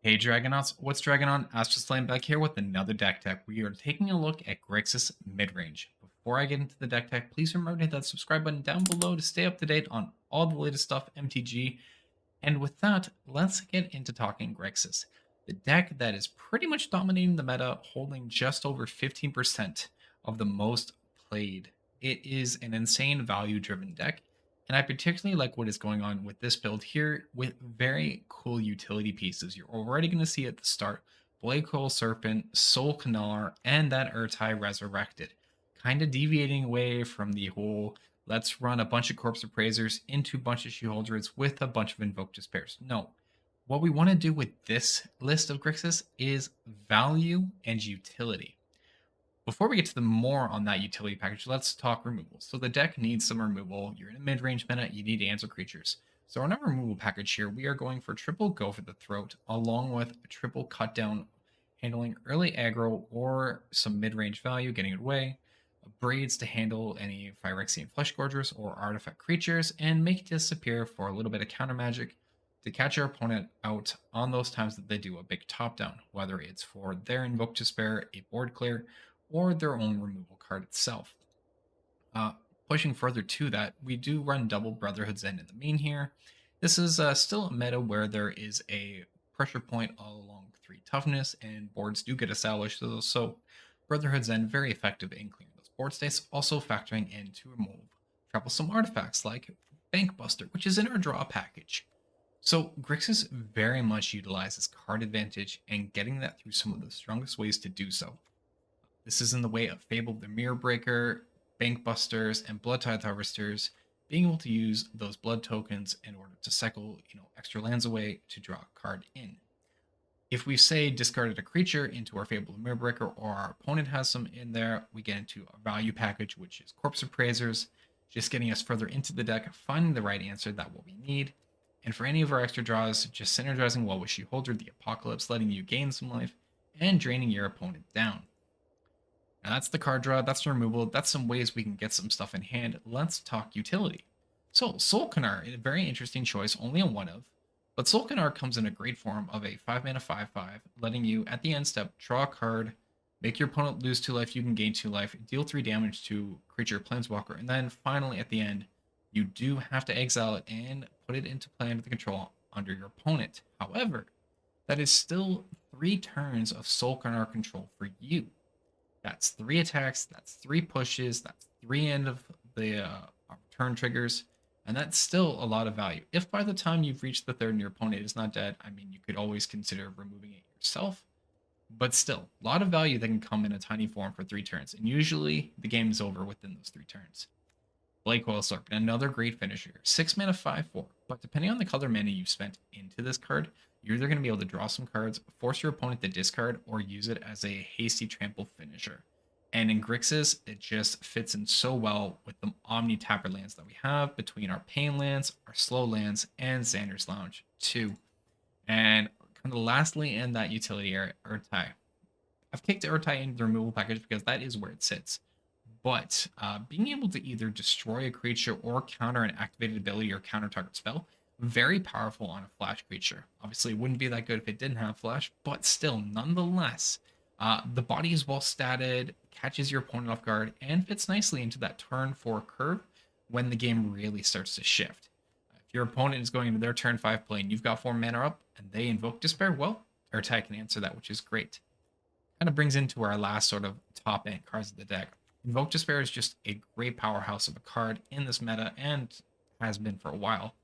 Hey Dragonauts, what's Dragon on? Astralsflame back here with another deck tech. We are taking a look at Grixis Midrange. Before I get into the deck tech, please remember to hit that subscribe button down below to stay up to date on all the latest stuff MTG. And with that, let's get into talking Grixis. The deck that is pretty much dominating the meta, holding just over 15% of the most played. It is an insane value-driven deck, and I particularly like what is going on with this build here with very cool utility pieces. You're already going to see at the start Blade Coil Serpent, Soul Canal, and that Urtai Resurrected. Kind of deviating away from the whole let's run a bunch of Corpse Appraisers into a bunch of Sheoldreds with a bunch of Invoke Despairs. No. What we want to do with this list of Grixis is value and utility. Before we get to the more on that utility package, let's talk removal. So the deck needs some removal. You're in a mid-range meta, you need to answer creatures. So on our removal package here, we are going for triple Go for the Throat, along with a triple cut down, handling early aggro or some mid-range value, getting it away, braids to handle any Phyrexian Flesh Gorgers or artifact creatures, and make it disappear for a little bit of counter magic to catch your opponent out on those times that they do a big top down, whether it's for their Invoke Despair, a board clear, or their own removal card itself. Pushing further to that, we do run double Brotherhood's End in the main here. This is still a meta where there is a pressure point all along 3 toughness, and boards do get established. So Brotherhood's End, very effective in clearing those board states, also factoring in to remove troublesome artifacts like Bankbuster, which is in our draw package. So Grixis very much utilizes card advantage and getting that through some of the strongest ways to do so. This is in the way of Fable the Mirror Breaker, Bankbusters, and Blood Tithe Harvesters, being able to use those blood tokens in order to cycle, extra lands away to draw a card in. If we say discarded a creature into our Fable the Mirror Breaker, or our opponent has some in there, we get into a value package, which is Corpse Appraisers, just getting us further into the deck, finding the right answer, that what we need. And for any of our extra draws, just synergizing well with Sheoldred the Apocalypse, letting you gain some life, and draining your opponent down. Now that's the card draw, that's the removal, that's some ways we can get some stuff in hand. Let's talk utility. So Solkanar, a very interesting choice, only a 1 of, but Solkanar comes in a great form of a 5 mana 5/5, letting you at the end step draw a card, make your opponent lose 2 life, you can gain 2 life, deal 3 damage to creature Planeswalker, and then finally at the end, you do have to exile it and put it into play under the control under your opponent. However, that is still 3 turns of Solkanar control for you. That's 3 attacks, that's 3 pushes, that's 3 end of the turn triggers, and that's still a lot of value. If by the time you've reached the 3rd and your opponent is not dead, I mean, you could always consider removing it yourself, but still, a lot of value that can come in a tiny form for 3 turns, and usually the game is over within those 3 turns. Blade Coil Serpent, another great finisher. 6 mana 5/4, but depending on the color mana you've spent into this card, you're either going to be able to draw some cards, force your opponent to discard, or use it as a hasty trample finisher. And in Grixis, it just fits in so well with the Omni Tapper lands that we have between our Pain lands, our Slow lands, and Xander's Lounge too. And kind of lastly in that utility area, Urtai. I've kicked Urtai into the removal package because that is where it sits. But being able to either destroy a creature or counter an activated ability or counter target spell, very powerful on a flash creature. Obviously, it wouldn't be that good if it didn't have flash, but still, nonetheless, the body is well statted, catches your opponent off guard, and fits nicely into that turn 4 curve when the game really starts to shift. If your opponent is going into their turn 5 play and you've got 4 mana up and they invoke Despair, well, Urtai can answer that, which is great. Kind of brings into our last sort of top end cards of the deck. Invoke Despair is just a great powerhouse of a card in this meta and has been for a while.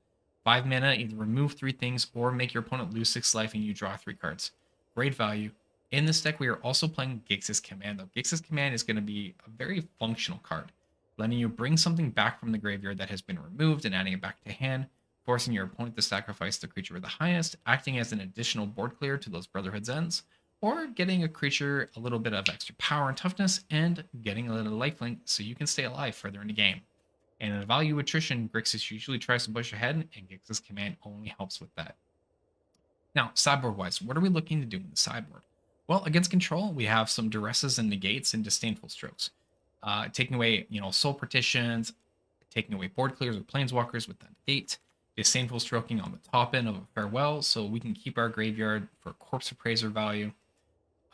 5 mana, either remove 3 things or make your opponent lose 6 life and you draw 3 cards. Great value. In this deck, we are also playing Grixis Command, though. Grixis Command is going to be a very functional card, letting you bring something back from the graveyard that has been removed and adding it back to hand, forcing your opponent to sacrifice the creature with the highest, acting as an additional board clear to those Brotherhood's Ends, or getting a creature a little bit of extra power and toughness, and getting a little lifelink so you can stay alive further in the game. And in a value attrition, Grixis usually tries to push ahead, and Grixis Command only helps with that. Now, sideboard-wise, what are we looking to do in the sideboard? Well, against control, we have some duresses and negates and disdainful strokes. Taking away, soul partitions, taking away board clears with planeswalkers with that negate, Disdainful Stroking on the top end of a Farewell, so we can keep our graveyard for Corpse Appraiser value.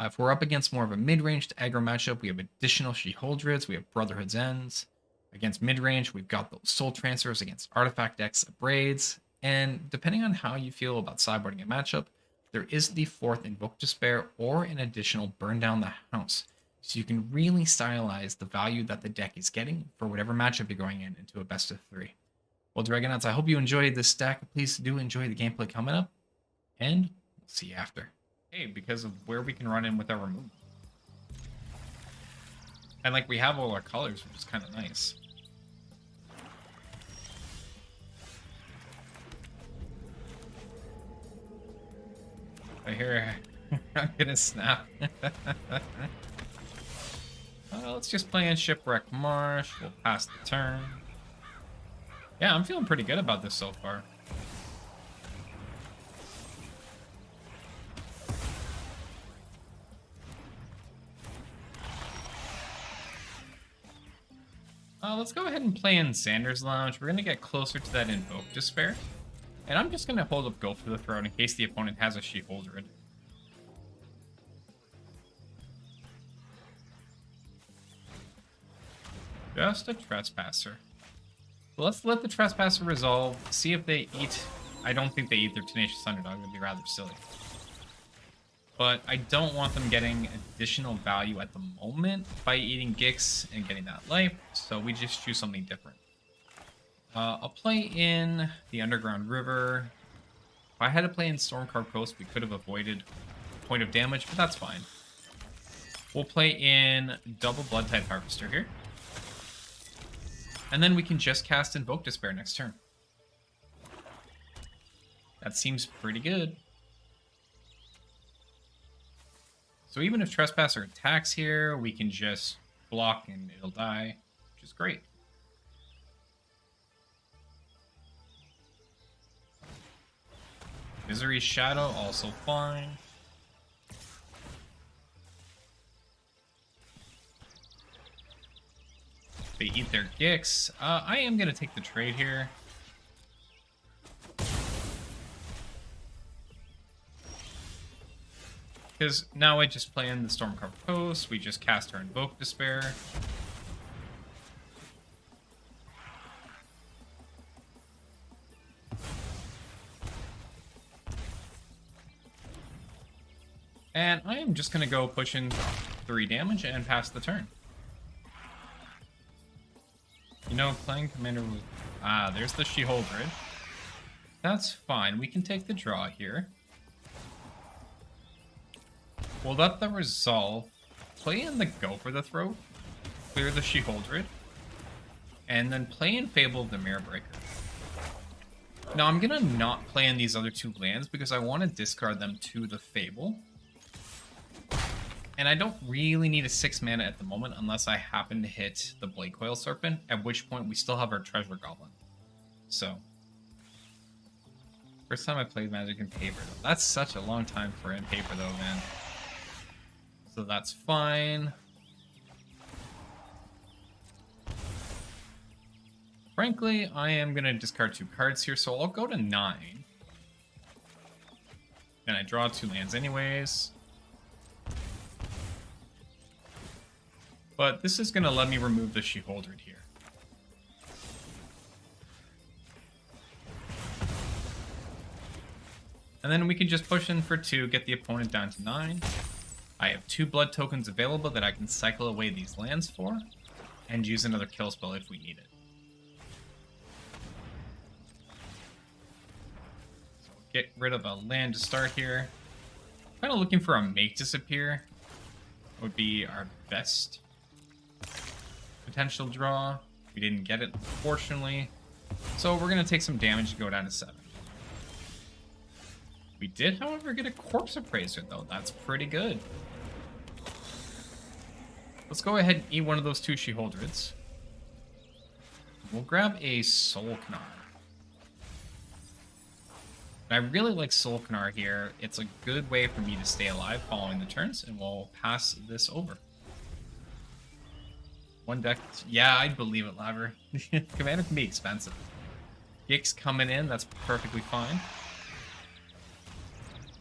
If we're up against more of a mid-range to aggro matchup, we have additional Sheoldreds, we have Brotherhood's Ends. Against mid-range, we've got those Soul Transfers against Artifact decks, Braids, and depending on how you feel about sideboarding a matchup, there is the 4th Invoke Despair or an additional Burn Down the House. So you can really stylize the value that the deck is getting for whatever matchup you're going into a best of 3. Well, Dragonauts, I hope you enjoyed this deck. Please do enjoy the gameplay coming up, and we'll see you after. Hey, because of where we can run in with our removal. And like we have all our colors, which is kind of nice. I hear I'm gonna snap. Let's just play in Shipwreck Marsh. We'll pass the turn. Yeah, I'm feeling pretty good about this so far. Let's go ahead and play in Xander's Lounge. We're going to get closer to that Invoke Despair. And I'm just going to hold up Go for the Throne in case the opponent has a Sheoldred. Just a Trespasser. So let's let the Trespasser resolve, see if they eat. I don't think they eat their Tenacious Underdog. That'd be rather silly. But I don't want them getting additional value at the moment by eating Gix and getting that life, so we just choose something different. I'll play in the Underground River. If I had to play in Stormcarved Coast, we could have avoided point of damage, but that's fine. We'll play in double Blood-type Harvester here. And then we can just cast Invoke Despair next turn. That seems pretty good. So even if Trespasser attacks here, we can just block and it'll die, which is great. Misery's Shadow, also fine. They eat their Gix. I am going to take the trade here. Because now I just play in the Stormcarved Coast, we just cast our Invoke Despair. And I am just going to go push in 3 damage and pass the turn. You know, playing Commander with... there's the Sheoldred. That's fine, we can take the draw here. We'll let the resolve, play in the Go for the Throat, clear the Sheoldred, and then play in Fable of the Mirror Breaker. Now I'm gonna not play in these other 2 lands because I want to discard them to the Fable. And I don't really need a 6 mana at the moment unless I happen to hit the Blade Coil Serpent, at which point we still have our Treasure Goblin. So, first time I played Magic in paper. That's such a long time for in paper though, man. So that's fine. Frankly, I am going to discard 2 cards here, so I'll go to 9. And I draw 2 lands anyways. But this is going to let me remove the Sheoldred here. And then we can just push in for 2, get the opponent down to 9. I have 2 blood tokens available that I can cycle away these lands for, and use another kill spell if we need it. So get rid of a land to start here. Kind of looking for a Make Disappear. Would be our best potential draw. We didn't get it, unfortunately. So we're going to take some damage to go down to 7. We did, however, get a Corpse Appraiser, though. That's pretty good. Let's go ahead and eat one of those 2 Sheoldreds. We'll grab a Soul Knar. I really like Soul Knar here. It's a good way for me to stay alive following the turns, and we'll pass this over. One deck. Yeah, I believe it, Laver. Commander can be expensive. Gix coming in, that's perfectly fine.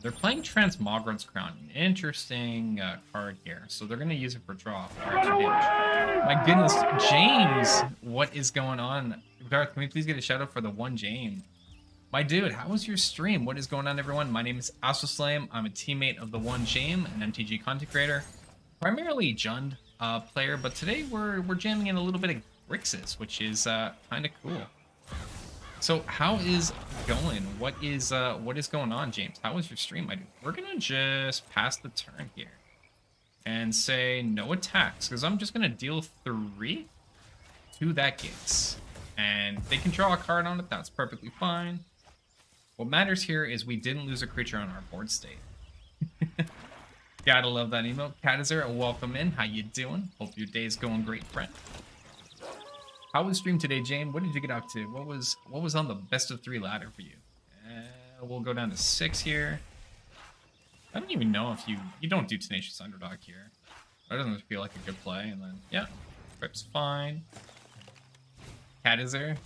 They're playing Transmogrod's Crown, an interesting card here. So they're going to use it for draw. My goodness, James, what is going on? Garth, can we please get a shout out for the one James? My dude, how was your stream? What is going on, everyone? My name is Astralsflame. I'm a teammate of the one James, an MTG content creator, primarily Jund player, but today we're jamming in a little bit of Grixis, which is kind of cool. So how is going? What is going on, James? How was your stream, my dude? We're gonna just pass the turn here and say no attacks, because I'm just gonna deal 3 to that Gix, and they can draw a card on it. That's perfectly fine. What matters here is we didn't lose a creature on our board state. Gotta love that emote. Catazar, welcome in. How you doing? Hope your day's going great, friend. How was stream today, Jane? What did you get up to? What was on the best of 3 ladder for you? We'll go down to 6 here. I don't even know if you don't do Tenacious Underdog here. That doesn't feel like a good play. And then yeah, Rip's fine. Catazar.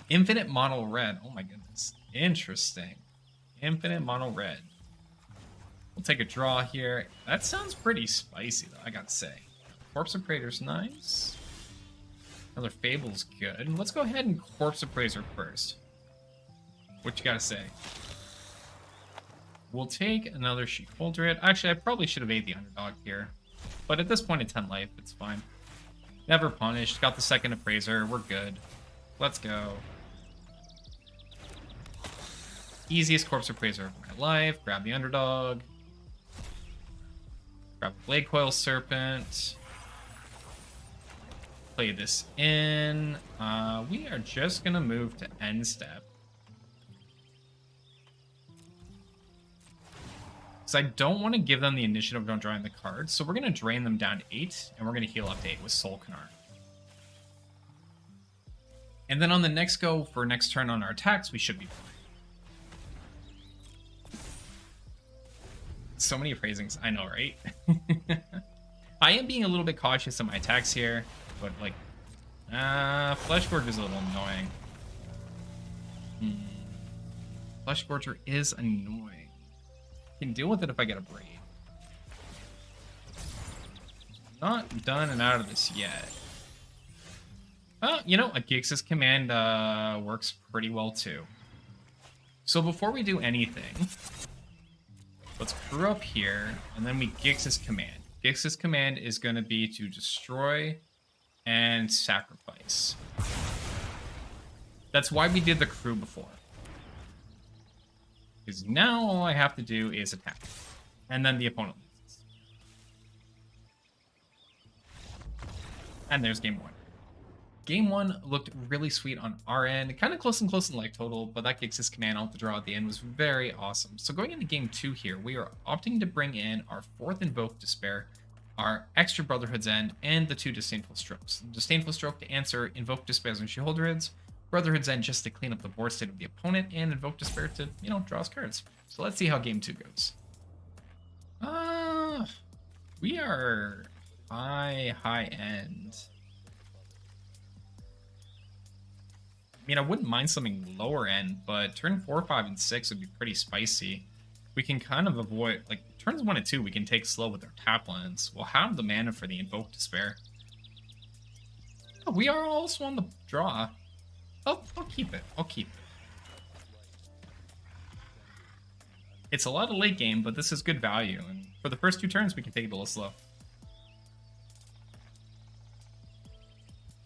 Infinite Mono Red. Oh my goodness. Interesting. Infinite Mono Red. We'll take a draw here. That sounds pretty spicy, though, I gotta say. Corpse Appraiser's nice. Another Fable's good. Let's go ahead and Corpse Appraiser first. What you gotta say? We'll take another Sheoldred. Actually, I probably should have ate the Underdog here. But at this point in 10 life, it's fine. Never punished. Got the second Appraiser. We're good. Let's go. Easiest Corpse Appraiser of my life. Grab the Underdog. Grab Blade Coil Serpent. Play this in. We are just gonna move to end step. Because I don't want to give them the initiative on drawing the cards, so we're gonna drain them down to 8, and we're gonna heal up to 8 with Soul Canard. And then on the next go for next turn on our attacks, we should be fine. So many phrasings, I know, right? I am being a little bit cautious in my attacks here. But like, Flesh Gorger is a little annoying. Flesh Gorger is annoying. I can deal with it if I get a Braid. Not done and out of this yet. You know, a Grixis command works pretty well too. So before we do anything, let's crew up here, and then we Grixis command. Grixis command is going to be to destroy and sacrifice. That's why we did the crew before. Because now all I have to do is attack. And then the opponent loses. And there's game 1. Game 1 looked really sweet on our end. Kind of close in life total, but that Grixis command out the draw at the end was very awesome. So going into game 2 here, we are opting to bring in our 4th Invoke Despair, our extra Brotherhood's End, and the 2 Disdainful Strokes. Disdainful Stroke to answer Invoke Despairs and Sheoldreds, Brotherhood's End just to clean up the board state of the opponent, and Invoke Despair to, you know, draw us cards. So let's see how game 2 goes. We are high end. I mean, I wouldn't mind something lower end, but turn 4, 5, and 6 would be pretty spicy. We can kind of avoid, like, turns 1 and 2, we can take slow with our tap lands. We'll have the mana for the Invoke Despair. Oh, we are also on the draw. I'll keep it. I'll keep it. It's a lot of late game, but this is good value. And for the first 2 turns, we can take it a little slow.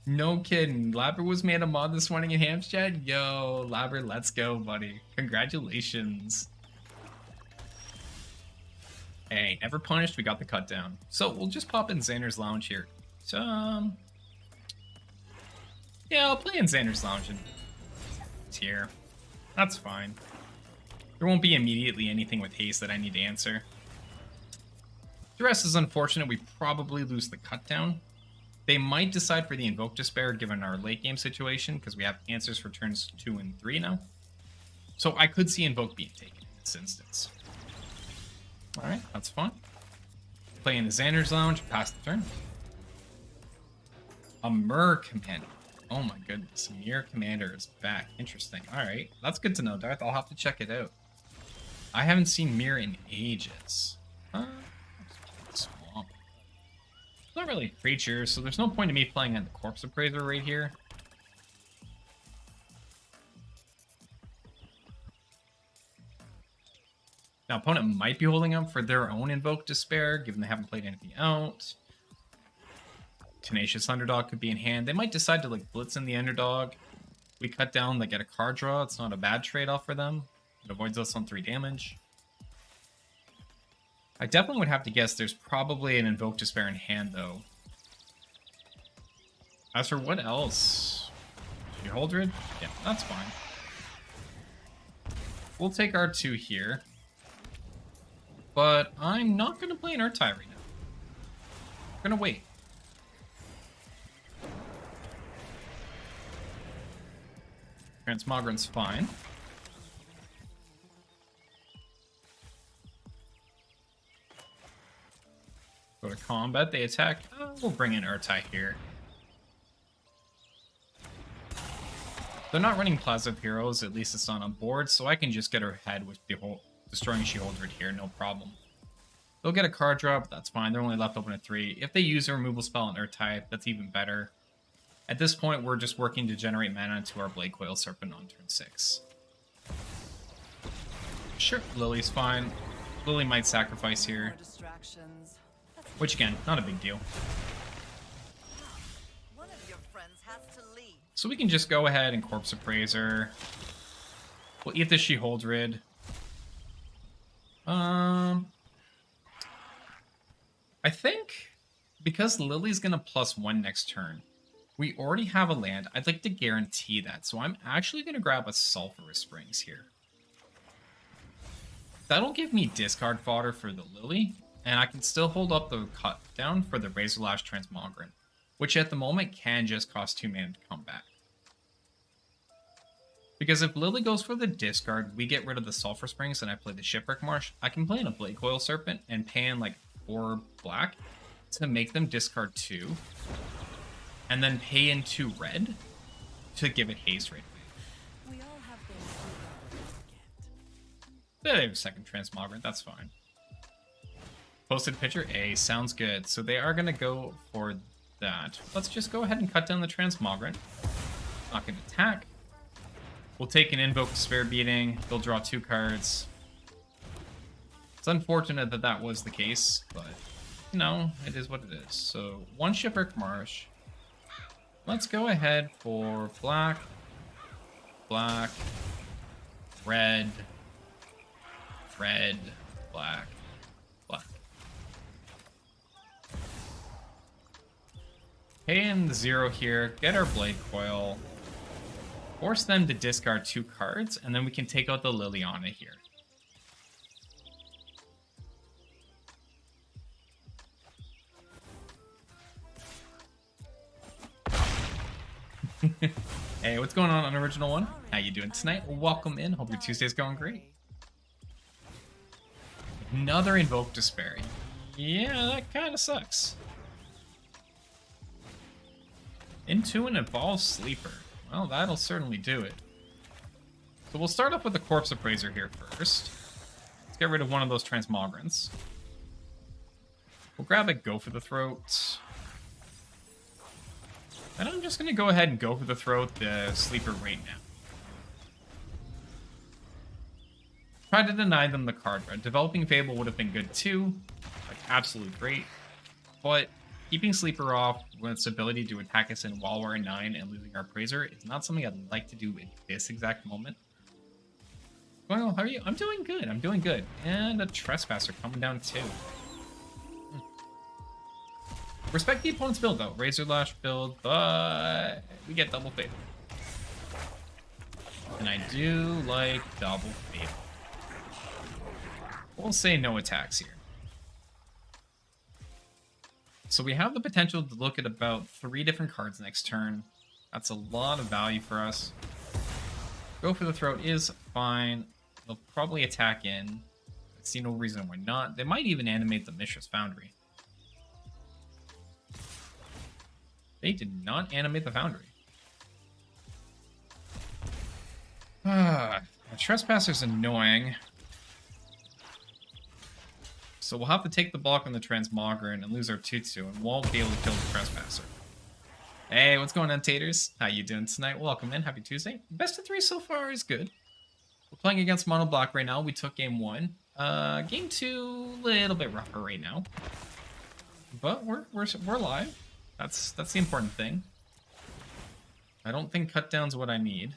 No kidding. Labber was made a mod this morning in Ham's chat. Yo, Labber, let's go, buddy. Congratulations. Hey, never punished. We got the cut down. So we'll just pop in Xander's Lounge here. So, yeah, I'll play in Xander's Lounge and it's here. That's fine. There won't be immediately anything with haste that I need to answer. The rest is unfortunate. We probably lose the cut down. They might decide for the Invoke Despair given our late game situation, because we have answers for turns 2 and 3 now. So I could see Invoke being taken in this instance. Alright, that's fine. Play in the Xander's Lounge, pass the turn. A Mer command. Oh my goodness, Mirror Commander is back. Interesting. Alright, that's good to know, Darth. I'll have to check it out. I haven't seen Mirror in ages. Swamp. It's not really a creature, so there's no point in me playing on the Corpse Appraiser right here. Now, opponent might be holding up for their own Invoke Despair, given they haven't played anything out. Tenacious Underdog could be in hand. They might decide to like blitz in the Underdog. We cut down, they get a card draw. It's not a bad trade-off for them. It avoids us on 3 damage. I definitely would have to guess there's probably an Invoke Despair in hand, though. As for what else? Sheoldred? Yeah, that's fine. We'll take our 2 here. But I'm not going to play an Urtai right now. I'm going to wait. Transmogren's fine. Go to combat, they attack. We'll bring in Urtai here. They're not running Plasma Heroes, at least it's not on board, so I can just get her head with destroying Sheoldred here, no problem. They'll get a card draw, but that's fine. They're only left open at 3. If they use a removal spell on Urtai, that's even better. At this point, we're just working to generate mana to our Blade Coil Serpent on turn 6. Sure, Lily's fine. Lily might sacrifice here. Which, again, not a big deal. One of your friends has to leave. So we can just go ahead and Corpse Appraiser. We'll eat the Sheoldred. I think because Lily's going to +1 next turn, we already have a land. I'd like to guarantee that. So I'm actually going to grab a Sulphurous Springs here. That'll give me discard fodder for the Lily, and I can still hold up the cut down for the Razorlash Transmogrant, which at the moment can just cost 2 mana to come back. Because if Lily goes for the discard, we get rid of the Sulphur Springs and I play the Shipwreck Marsh, I can play in a Blade Coil Serpent and pay in like 4 black to make them discard 2. And then pay in 2 red to give it haste right away. We all have things we forget. They have a second Transmogrant, that's fine. Posted picture A, sounds good. So they are going to go for that. Let's just go ahead and cut down the Transmogrant. Not going to attack. We'll take an Invoke Despair Beating. They'll draw 2 cards. It's unfortunate that that was the case, but, you know, it is what it is. So, 1 Shipwreck Marsh. Let's go ahead for black, black, red, red, black, black. Pay in the 0 here, get our Blade Coil, force them to discard 2 cards, and then we can take out the Liliana here. Hey, what's going on Original One? How you doing tonight? Welcome in. Hope your Tuesday's going great. Another Invoke Despair. Yeah, that kind of sucks. Into an Evolved Sleeper. Well, that'll certainly do it. So we'll start off with the Corpse Appraiser here first. Let's get rid of one of those Transmogrants. We'll grab a Go for the Throat. And I'm just going to go ahead and go for the Throat, the Sleeper right now. Try to deny them the card red. Developing Fable would have been good too. Like, absolutely great. But keeping Sleeper off with its ability to attack us in while we're in 9 and losing our Appraiser is not something I'd like to do at this exact moment. Well, how are you? I'm doing good. I'm doing good. And a Trespasser coming down too. Respect the opponent's build though. Razorlash build, but we get double Fable. And I do like double Fable. We'll say no attacks here. So we have the potential to look at about 3 different cards next turn. That's a lot of value for us. Go for the Throat is fine. They'll probably attack in. I see no reason why not. They might even animate the Mishra's Foundry. They did not animate the Foundry. The Trespasser's annoying. So we'll have to take the block on the Transmogrian and lose our 2-2, and won't be able to kill the Trespasser. Hey, what's going on, Taters? How you doing tonight? Welcome in. Happy Tuesday. Best of 3 so far is good. We're playing against Mono Black right now. We took game 1. Game 2, a little bit rougher right now. But we're live. That's the important thing. I don't think cutdown's what I need.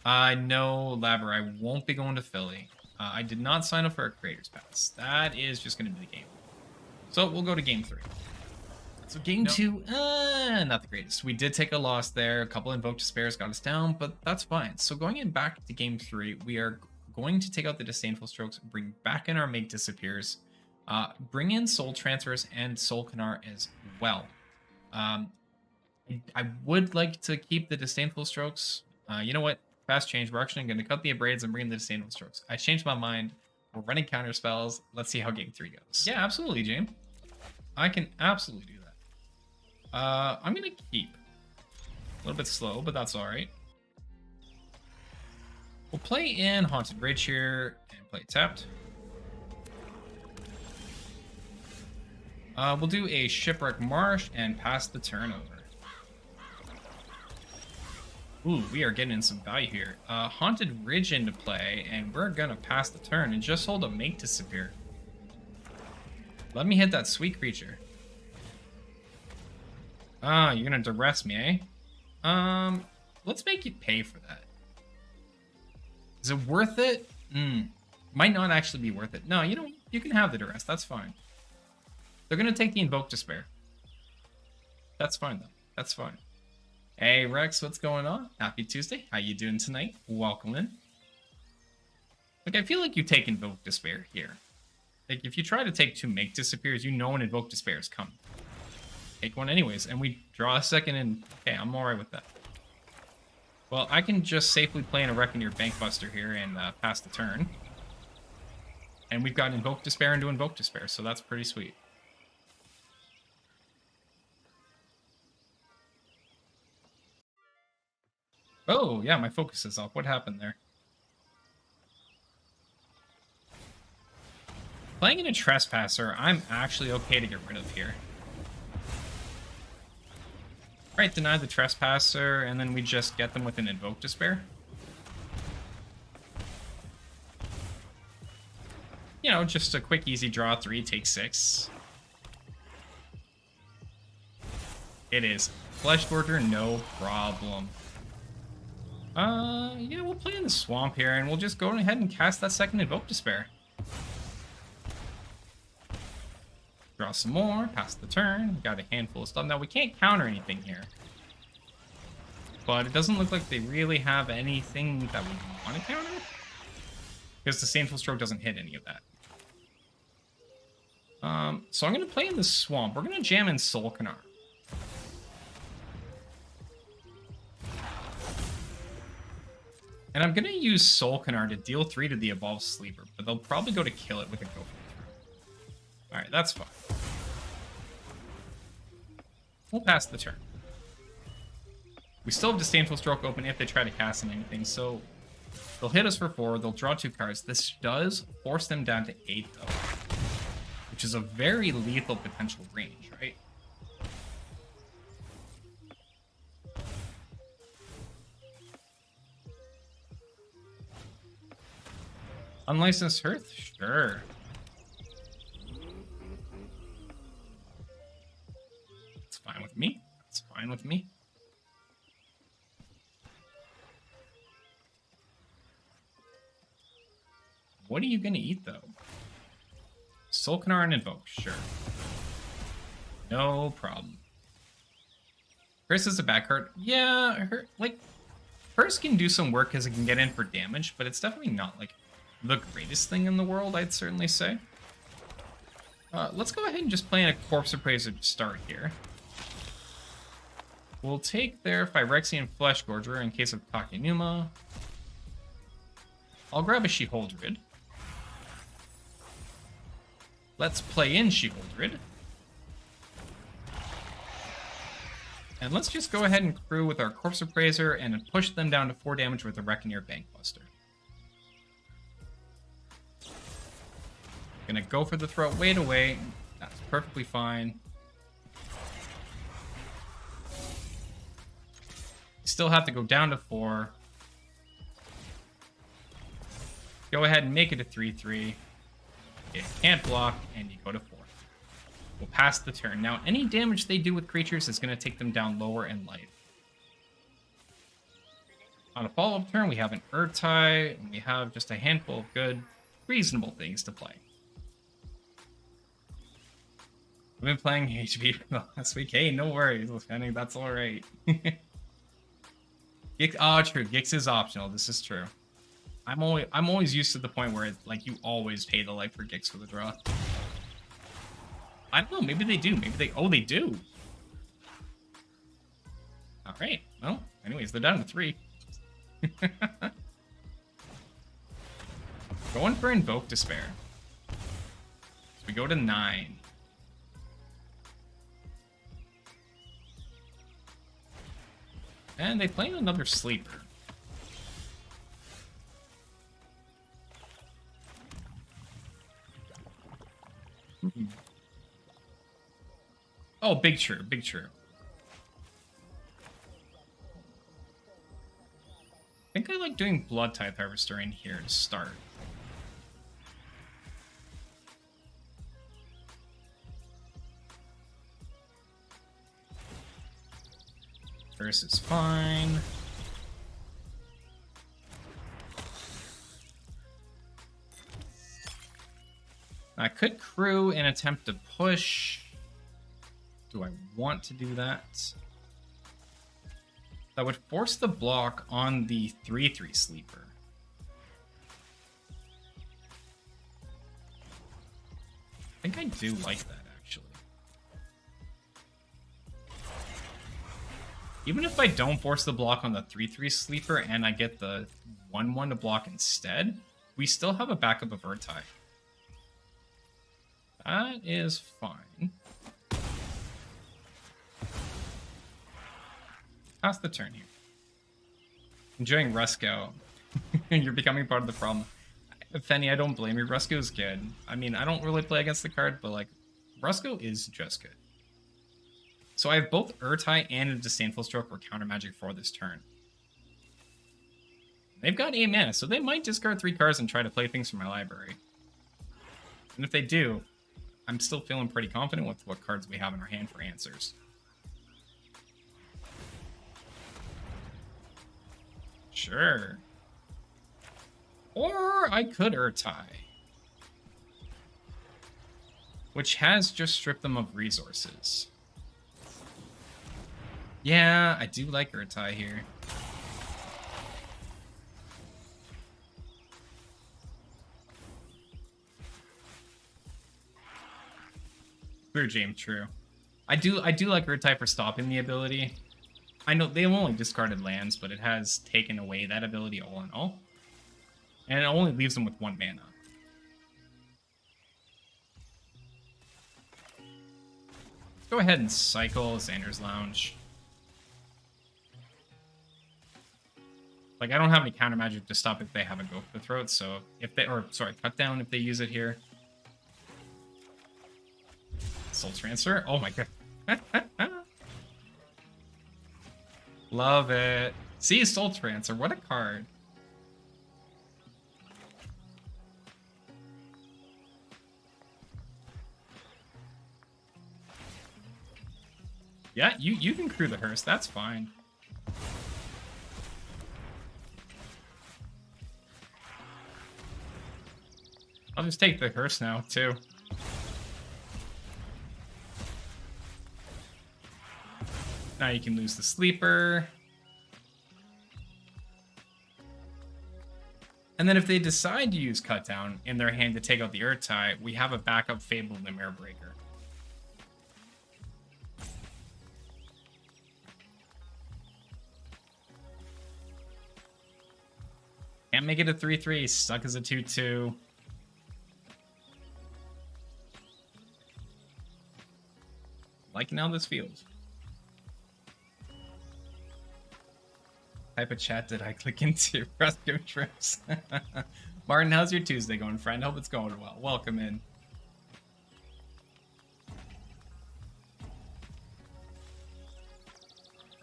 I know, Labber, I won't be going to Philly. I did not sign up for a Creator's Pass. That is just going to be the game. So we'll go to game 3. So game 2, not the greatest. We did take a loss there. A couple Invoke Despairs got us down, but that's fine. So going in back to game 3, we are going to take out the Disdainful Strokes, bring back in our Make Disappears, bring in Soul Transfers and Soul Canar as well. I would like to keep the Disdainful Strokes. You know what? Fast change. We're actually going to cut the Abrades and bring in the Disdainful Strokes. I changed my mind. We're running counter spells. Let's see how game 3 goes. Yeah, absolutely, James. I can absolutely do that. I'm going to keep. A little bit slow, but that's all right. We'll play in Haunted Rage here and play tapped. We'll do a Shipwreck Marsh and pass the turn over. Ooh, we are getting in some value here. Haunted Ridge into play, and we're gonna pass the turn and just hold a Make Disappear. Let me hit that sweet creature. Ah, you're gonna duress me, eh? Let's make you pay for that. Is it worth it? Might not actually be worth it. No, you can have the duress, that's fine. They're gonna take the Invoke Despair. That's fine though, that's fine. Hey Rex, what's going on? Happy Tuesday. How you doing tonight? Welcome in. Like, I feel like you take Invoke Despair here. Like, if you try to take 2 Make Disappears, you know an Invoke Despair is coming. Take one anyways, and we draw a second and... Okay, I'm alright with that. Well, I can just safely play in a Reckoneer Bankbuster here and pass the turn. And we've got Invoke Despair into Invoke Despair, so that's pretty sweet. Oh, yeah, my focus is off. What happened there? Playing in a Trespasser, I'm actually okay to get rid of here. Alright, deny the Trespasser, and then we just get them with an Invoke Despair. You know, just a quick, easy draw 3, take 6. It is. Flesh Gorger, no problem. Yeah, we'll play in the swamp here, and we'll just go ahead and cast that second Invoke Despair. Draw some more, pass the turn, got a handful of stuff. Now, we can't counter anything here. But it doesn't look like they really have anything that we want to counter. Because the Disdainful Stroke doesn't hit any of that. So I'm going to play in the swamp. We're going to jam in Soul Canar. And I'm going to use Soul Canar to deal 3 to the Evolved Sleeper, but they'll probably go to kill it with a Go. Alright, that's fine. We'll pass the turn. We still have Disdainful Stroke open if they try to cast in anything, so they'll hit us for 4, they'll draw 2 cards. This does force them down to 8, though, which is a very lethal potential range, right? Unlicensed Hearth? Sure. It's fine with me. It's fine with me. What are you going to eat, though? Soul Canar and Invoke, sure. No problem. Curse is a bad card. Yeah, Curse can do some work because it can get in for damage, but it's definitely not, like, the greatest thing in the world, I'd certainly say. Let's go ahead and just play in a Corpse Appraiser to start here. We'll take their Phyrexian Flesh Gorger in case of Takenuma. I'll grab a Sheoldred. Let's play in Sheoldred. And let's just go ahead and crew with our Corpse Appraiser and push them down to 4 damage with a Reckoneer Bankbuster. Gonna go for the throat, wait away. That's perfectly fine. Still have to go down to 4. Go ahead and make it a 3-3. It can't block, and you go to 4. We'll pass the turn. Now, any damage they do with creatures is going to take them down lower in life. On a follow-up turn, we have an Urtai, and we have just a handful of good, reasonable things to play. I've been playing HB for the last week. Hey, no worries, Fanny, that's alright. Oh, true. Gix is optional. This is true. I'm always used to the point where it's like you always pay the life for Gix for the draw. I don't know. Maybe they do. Maybe they. Oh, they do. All right. Well, anyways, they're down to 3. Going for Invoke Despair. So we go to 9. And they play another sleeper. Oh, big true, big true. I think I like doing Blood Tithe Harvester in here to start. Curse is fine. I could crew and attempt to push. Do I want to do that? That would force the block on the 3/3 sleeper. I think I do like that, actually. Even if I don't force the block on the 3/3 sleeper and I get the 1/1 to block instead, we still have a backup of Urtai. That is fine. Pass the turn here. Enjoying Rusko. You're becoming part of the problem. Fenny, I don't blame you. Rusko is good. I mean, I don't really play against the card, but like, Rusko is just good. So I have both Urtai and a Disdainful Stroke for counter magic for this turn. They've got 8 mana, so they might discard 3 cards and try to play things from my library. And if they do, I'm still feeling pretty confident with what cards we have in our hand for answers. Sure. Or I could Urtai, which has just stripped them of resources. Yeah, I do like Urtai here. True, James, true. I do like Urtai for stopping the ability. I know they've only discarded lands, but it has taken away that ability all in all. And it only leaves them with 1 mana. Let's go ahead and cycle Xander's Lounge. Like, I don't have any counter magic to stop if they have a Go for the Throat, so if they, or sorry, cut down if they use it here. Soul Transfer? Oh my god. Love it. See, Soul Transfer, what a card. Yeah, you can crew the hearse, that's fine. I'll just take the hearse now, too. Now you can lose the sleeper. And then if they decide to use Cut Down in their hand to take out the Urtai, we have a backup Fabled Limere Breaker. Can't make it a 3/3, stuck as a 2/2. Liking how this feels. type of chat did I click into? Fresco trips. Martin, how's your Tuesday going, friend? Hope it's going well. Welcome in.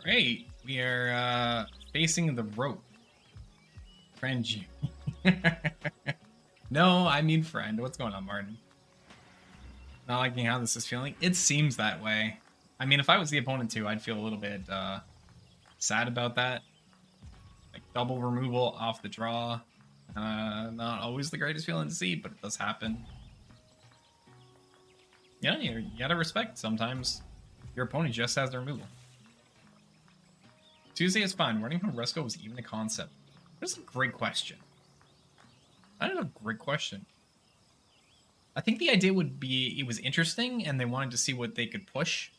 Great. We are facing the rope. Friend you. No, I mean friend. What's going on, Martin? Not liking how this is feeling? It seems that way. I mean, if I was the opponent too, I'd feel a little bit sad about that. Like double removal off the draw. Not always the greatest feeling to see, but it does happen. Yeah, you gotta respect sometimes your opponent just has the removal. Tuesday is fine. Running from Resco was even a concept. That's a great question. That is a great question. I think the idea would be it was interesting and they wanted to see what they could push.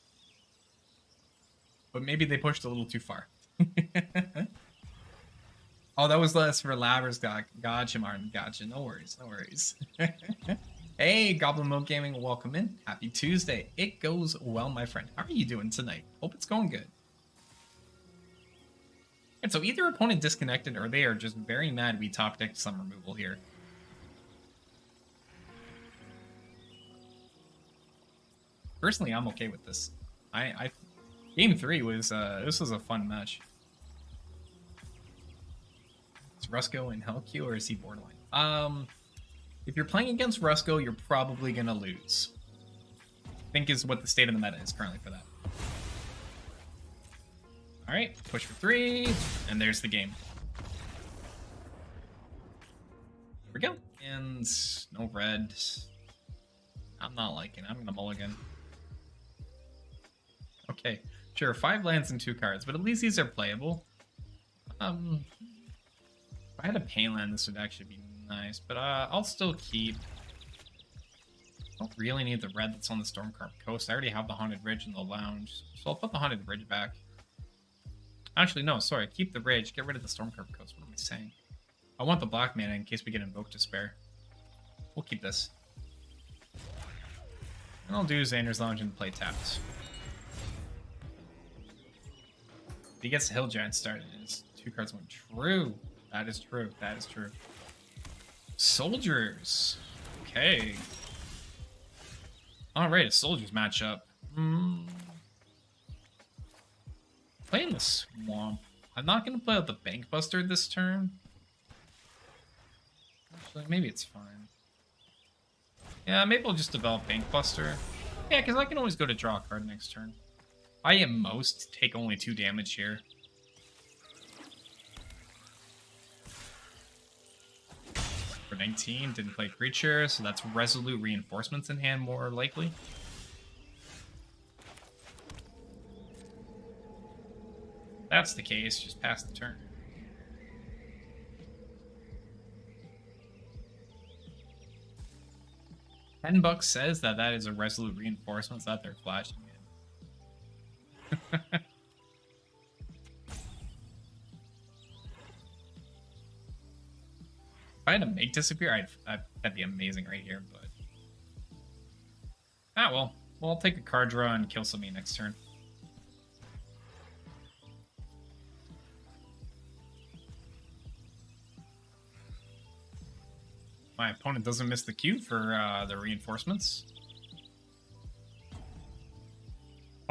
But maybe they pushed a little too far. Oh, that was less for Labbers. Gotcha, Martin. Gotcha. No worries. No worries. Hey, Goblin Mode Gaming. Welcome in. Happy Tuesday. It goes well, my friend. How are you doing tonight? Hope it's going good. And so either opponent disconnected or they are just very mad we top decked some removal here. Personally, I'm okay with this. Game 3 was this was a fun match. Is Rusco in Hell Queue or is he borderline? If you're playing against Rusco, you're probably gonna lose. I think is what the state of the meta is currently for that. Alright, push for 3, and there's the game. Here we go. And no red. I'm not liking it. I'm gonna mulligan. Okay, sure, 5 lands and 2 cards, but at least these are playable. If I had a pain land, this would actually be nice, but I'll still keep. I don't really need the red that's on the Stormcarp Coast. I already have the Haunted Ridge in the lounge, so I'll put the Haunted Ridge back. Actually, no, sorry, keep the Ridge, get rid of the Stormcarp Coast. What am I saying? I want the black mana in case we get Invoke Despair. We'll keep this. And I'll do Xander's Lounge and play tapped. If he gets the Hill Giant started, his 2 cards went true. That is true. That is true. Soldiers. Okay. Alright, a soldiers matchup. Playing the Swamp. I'm not going to play out the Bank Buster this turn. Actually, maybe it's fine. Yeah, maybe I'll just develop Bank Buster. Yeah, because I can always go to draw a card next turn. I at most take only 2 damage here. For 19, didn't play creature, so that's Resolute Reinforcements in hand more likely. If that's the case, just pass the turn. $10 says that is a Resolute Reinforcements that they're flashing in. If I had to make disappear, that'd be amazing right here, but... Ah, well. Well, I'll take a card draw and kill somebody next turn. My opponent doesn't miss the queue for the reinforcements.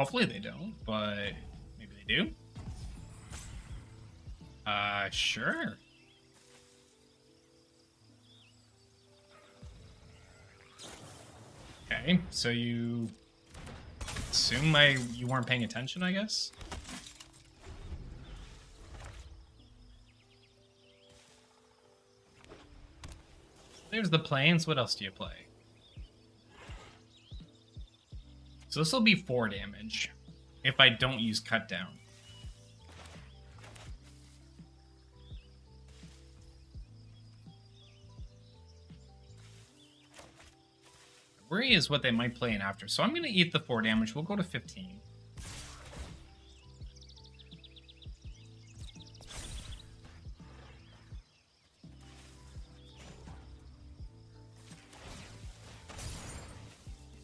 Hopefully they don't, but maybe they do. Sure. Okay, so you assume you weren't paying attention, I guess? There's the plains. What else do you play? So this will be 4 damage if I don't use Cut Down. Worry is what they might play in after. So I'm going to eat the 4 damage. We'll go to 15.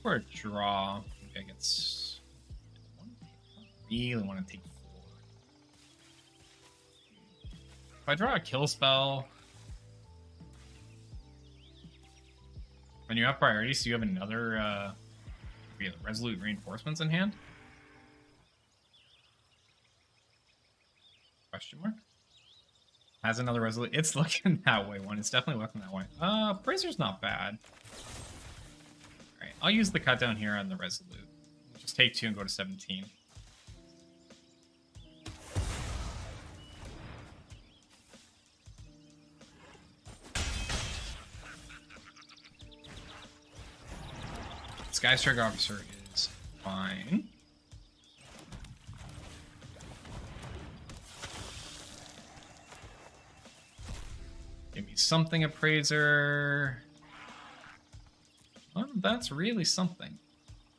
For a draw, maybe I get... I really want to take 4. If I draw a kill spell, when you have priorities, do you have another Resolute Reinforcements in hand? Question mark? Has another Resolute. It's looking that way one. It's definitely looking that way. Bracer's not bad. Alright, I'll use the cut down here on the Resolute. Just take 2 and go to 17. Sky Strike Officer is fine. Give me something, Appraiser. Well, that's really something.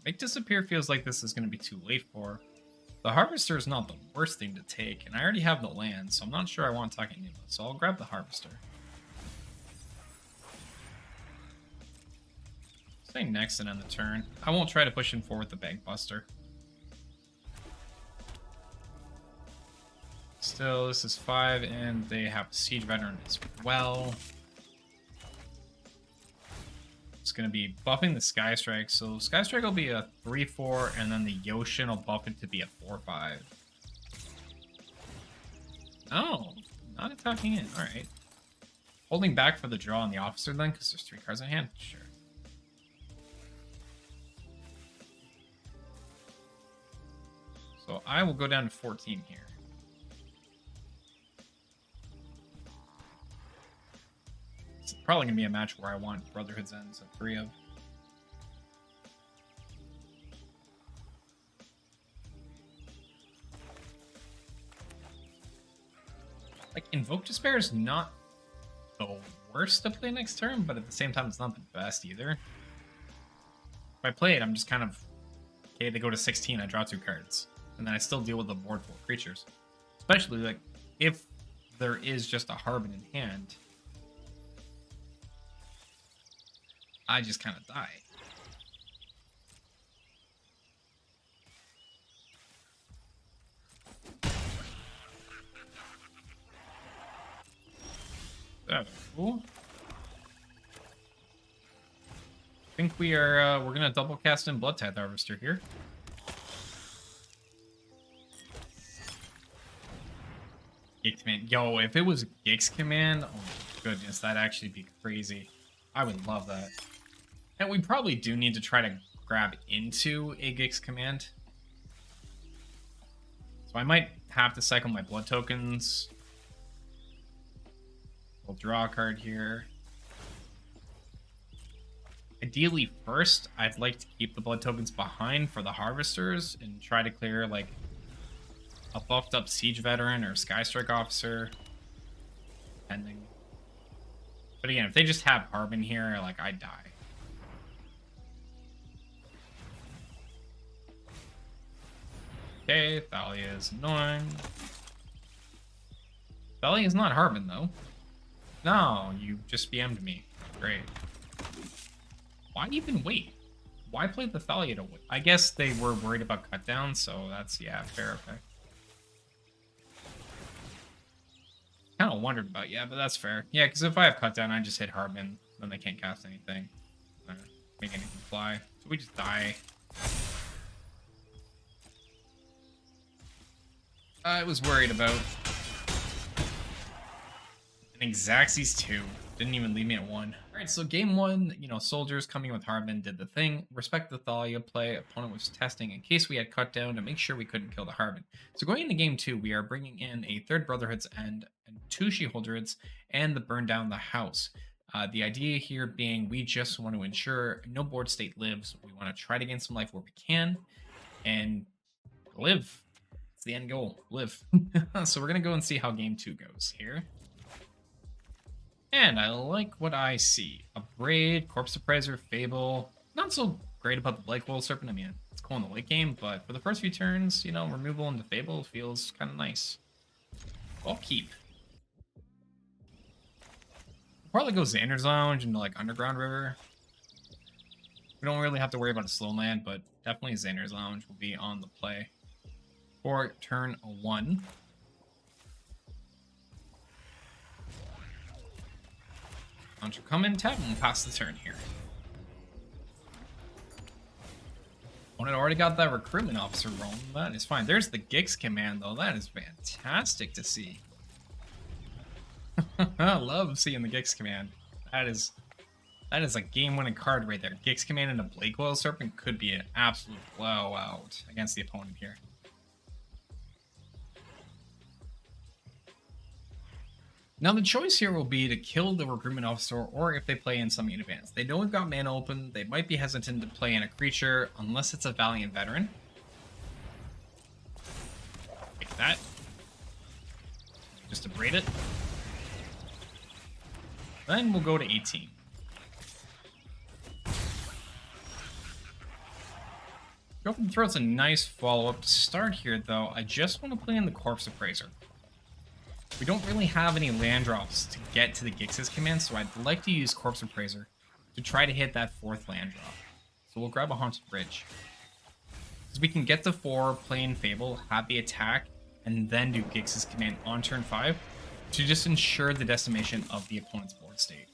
Make Disappear feels like this is going to be too late for. The Harvester is not the worst thing to take, and I already have the land, so I'm not sure I want to talk Enigma, so I'll grab the Harvester. Stay next and end the turn. I won't try to push him forward the Bagbuster. Still, this is 5, and they have Siege Veteran as well. It's going to be buffing the Sky Strike, so Sky Strike will be a 3-4, and then the Yoshin will buff it to be a 4-5. Oh, not attacking in. Alright. Holding back for the draw on the Officer then, because there's 3 cards in hand? Sure. So I will go down to 14 here. It's probably going to be a match where I want Brotherhood's Ends at 3 of. Like, Invoke Despair is not the worst to play next turn, but at the same time, it's not the best either. If I play it, I'm just kind of, okay, they go to 16, I draw 2 cards. And then I still deal with the board full of creatures. Especially, like, if there is just a Harbin in hand, I just kind of die. That's cool. I think we are, we're gonna double cast in Blood Tithe Harvester here. Gix Command. Yo, if it was Gix Command, oh my goodness, that'd actually be crazy. I would love that. And we probably do need to try to grab into a Gix Command. So I might have to cycle my blood tokens. We'll draw a card here. Ideally, first, I'd like to keep the blood tokens behind for the Harvesters and try to clear, like, a buffed up Siege Veteran or Sky Strike Officer. Depending. But again, if they just have Harbin here, like, I die. Okay, Thalia is annoying. Thalia is not Harbin, though. No, you just BM'd me. Great. Why even wait? Why play the Thalia to wait? I guess they were worried about cut down, so that's, yeah, fair effect. Kind of wondered about, yeah, but that's fair. Yeah, because if I have cut down, I just hit Harbin, then they can't cast anything. Make anything fly. So we just die. I was worried about. I think Xaxes 2 didn't even leave me at 1. Alright, so game 1, you know, soldiers coming with Harbin did the thing. Respect the Thalia play. Opponent was testing in case we had cut down to make sure we couldn't kill the Harbin. So going into game 2, we are bringing in a 3rd Brotherhood's End and 2 Sheoldreds and the Burn Down the House. The idea here being we just want to ensure no board state lives. We want to try to gain some life where we can and live. It's the end goal. Live. So we're going to go and see how game 2 goes here. And I like what I see. A Braid, Corpse Appraiser, Fable. Not so great about the Blake Wool Serpent. I mean, it's cool in the late game, but for the first few turns, you know, removal into Fable feels kind of nice. I'll keep. Probably go Xander's Lounge into like Underground River. We don't really have to worry about a slow land, but definitely Xander's Lounge will be on the play for turn 1. Hunter come in, tap, and we'll pass the turn here. Opponent already got that recruitment officer rolling. That is fine. There's the Gix command, though. That is fantastic to see. I love seeing the Gix command. That is a game-winning card right there. Gix command and a Blade Coil Serpent could be an absolute blowout against the opponent here. Now the choice here will be to kill the recruitment officer, or if they play in something in advance. They know we've got mana open, they might be hesitant to play in a creature unless it's a Valiant Veteran. Like that. Just to braid it. Then we'll go to 18. Go for the Throat's a nice follow-up to start here, though. I just want to play in the Corpse Appraiser. We don't really have any land drops to get to the Grixis command, so I'd like to use Corpse Appraiser to try to hit that 4th land drop. So we'll grab a Haunted Bridge. Because we can get to 4, play in Fable, have the attack, and then do Grixis command on turn 5 to just ensure the decimation of the opponent's board state.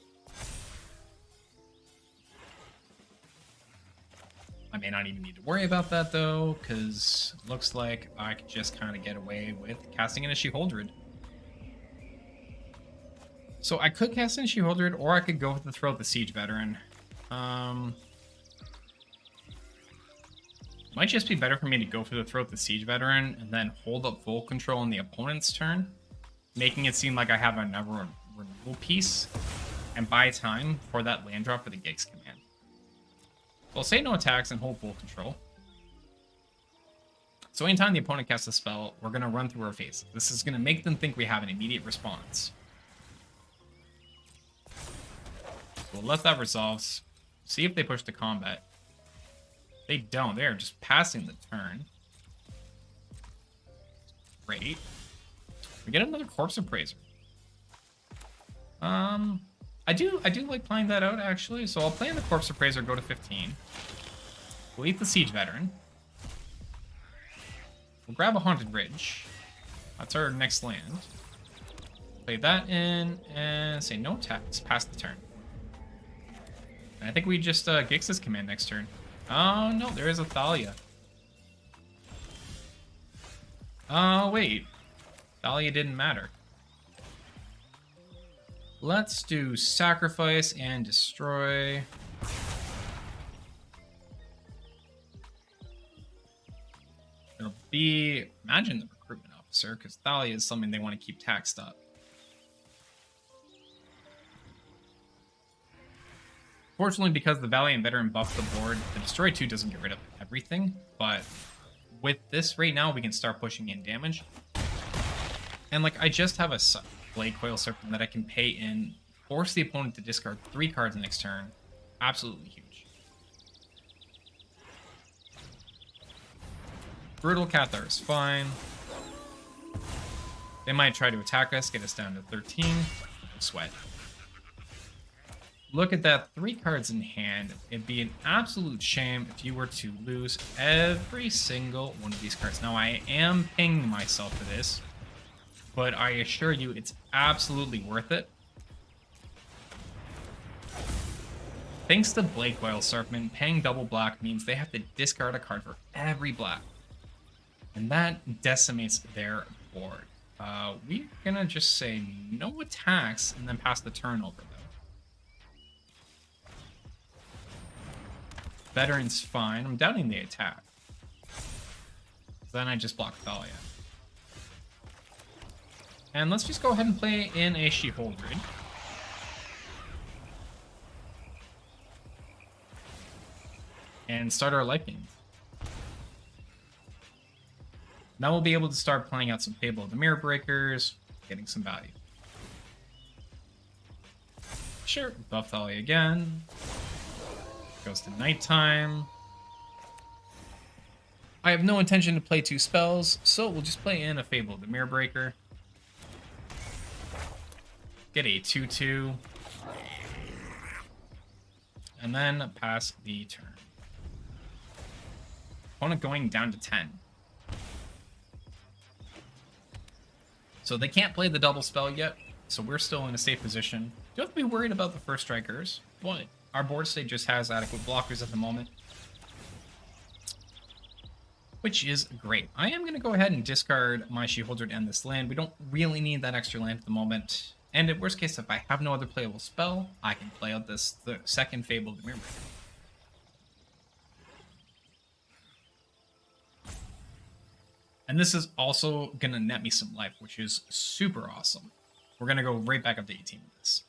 I may not even need to worry about that, though, because it looks like I could just kind of get away with casting in a Sheoldred. So I could cast in Sheoldred, or I could go with the Throat the Siege Veteran. Might just be better for me to go for the Throat the Siege Veteran and then hold up full control on the opponent's turn, making it seem like I have another removal piece, and buy time for that land drop for the Gix command. So I'll say no attacks and hold full control. So anytime the opponent casts a spell, we're going to run through our phase. This is going to make them think we have an immediate response. We'll let that resolve. See if they push to combat. They don't. They're just passing the turn. Great. We get another Corpse Appraiser. I do like playing that out, actually. So I'll play in the Corpse Appraiser, go to 15. We'll eat the Siege Veteran. We'll grab a Haunted Ridge. That's our next land. Play that in and say no attacks. Pass the turn. And I think we just Grixis command next turn. Oh, no, there is a Thalia. Oh, wait. Thalia didn't matter. Let's do Sacrifice and Destroy. It'll be, imagine the Recruitment Officer, because Thalia is something they want to keep taxed up. Fortunately, because the Valiant Veteran buffed the board, the Destroy 2 doesn't get rid of everything, but with this right now, we can start pushing in damage. And like, I just have a Blade Coil Serpent that I can pay in, force the opponent to discard 3 cards next turn. Absolutely huge. Brutal Cathar is fine. They might try to attack us, get us down to 13. Sweat. Look at that, 3 cards in hand. It'd be an absolute shame if you were to lose every single one of these cards. Now, I am paying myself for this, but I assure you it's absolutely worth it. Thanks to Blade Coil Serpent, paying double black means they have to discard a card for every black. And that decimates their board. We're gonna just say no attacks and then pass the turn over, though. Veteran's fine. I'm doubting the attack. Then I just block Thalia. And let's just go ahead and play in a Sheoldred. And start our Life Games. Now we'll be able to start playing out some Fable of the Mirror Breakers, getting some value. Sure, buff Thalia again. Goes to nighttime. I have no intention to play 2 spells, so we'll just play in a Fable of the Mirror Breaker. Get a 2/2. And then pass the turn. Opponent going down to 10. So they can't play the double spell yet, so we're still in a safe position. Don't have to be worried about the first strikers, but our board state just has adequate blockers at the moment, which is great. I am going to go ahead and discard my Sheoldred and this land. We don't really need that extra land at the moment. And in worst case, if I have no other playable spell, I can play out the second Fabled Mirror. And this is also going to net me some life, which is super awesome. We're going to go right back up to 18 with this.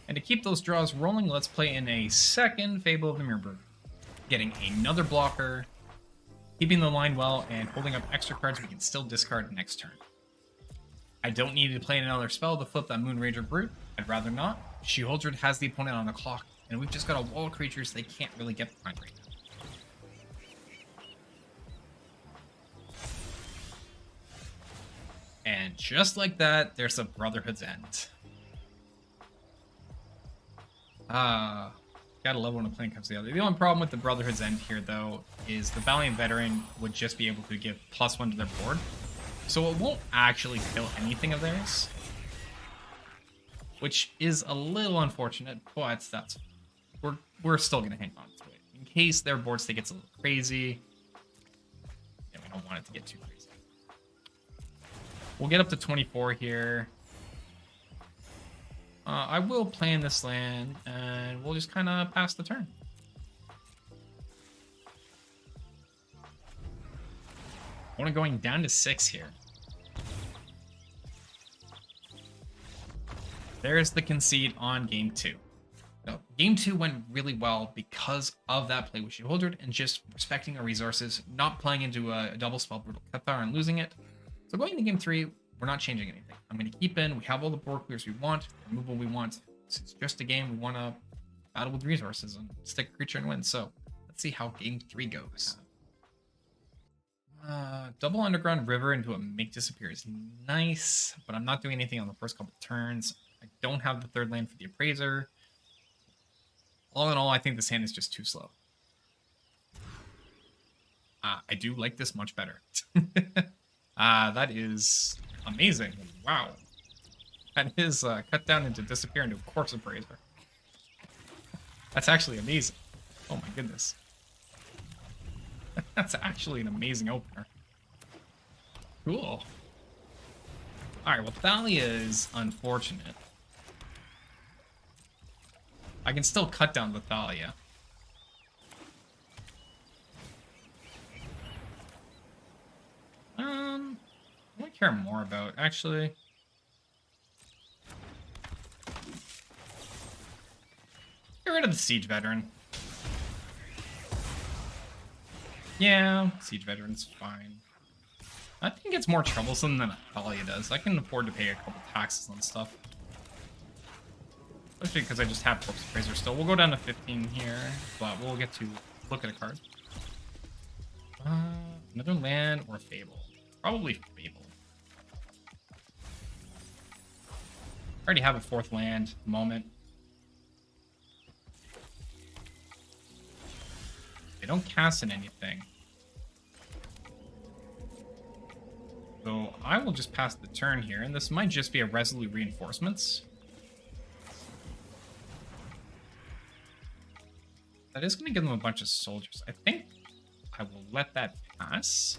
And to keep those draws rolling, let's play in a second Fable of the Mirror. Getting another blocker, keeping the line well, and holding up extra cards we can still discard next turn. I don't need to play another spell to flip that Moonrager Brute. I'd rather not. Sheoldred has the opponent on the clock, and we've just got a wall of creatures they can't really get behind right now. And just like that, there's a Brotherhood's End. Gotta love when a plan comes together. The only problem with the Brotherhood's End here, though, is the Valiant Veteran would just be able to give +1 to their board. So it won't actually kill anything of theirs. Which is a little unfortunate, but that's... We're still gonna hang on to it. In case their board state gets a little crazy. Yeah, we don't want it to get too crazy. We'll get up to 24 here. I will play in this land, and we'll just kind of pass the turn. Only going down to 6 here. There's the concede on game 2. No, game 2 went really well because of that play with Sheoldred and just respecting our resources, not playing into a double spell Brutal Cathar and losing it. So going into game 3, we're not changing anything. I'm going to keep in. We have all the board clears we want, removal we want. It's just a game. We want to battle with resources and stick a creature and win. So let's see how game 3 goes. Double Underground River into a Make Disappear is nice, but I'm not doing anything on the first couple turns. I don't have the third land for the Appraiser. All in all, I think this hand is just too slow. I do like this much better. That is amazing. Wow. That is cut down into Disappear into a Corpse Appraiser. That's actually amazing. Oh my goodness. That's actually an amazing opener. Cool. Alright, well, Thalia is unfortunate. I can still cut down the Thalia. What I care more about, actually. Get rid of the Siege Veteran. Yeah, Siege Veteran's fine. I think it's more troublesome than Thalia does. I can afford to pay a couple taxes on stuff. Especially because I just have Corpse Appraiser still. We'll go down to 15 here, but we'll get to look at a card. Another land or Fable? Probably Fable. I already have a 4th land at the moment. They don't cast in anything. So I will just pass the turn here, and this might just be a Resolute Reinforcements. That is going to give them a bunch of soldiers. I think I will let that pass.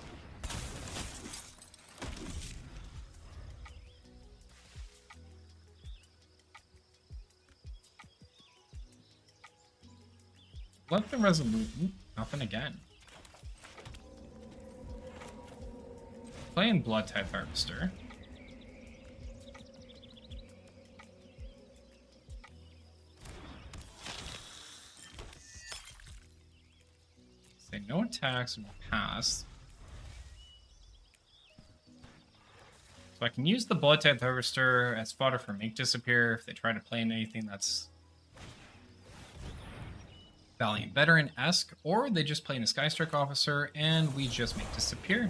Let the Resolute... Nothing again. Playing Blood Tithe Harvester. Say no attacks and pass. So I can use the Blood Tithe Harvester as fodder for Make Disappear if they try to play in anything that's Valiant Veteran-esque, or they just play in a Skystrike Officer and we just Make Disappear.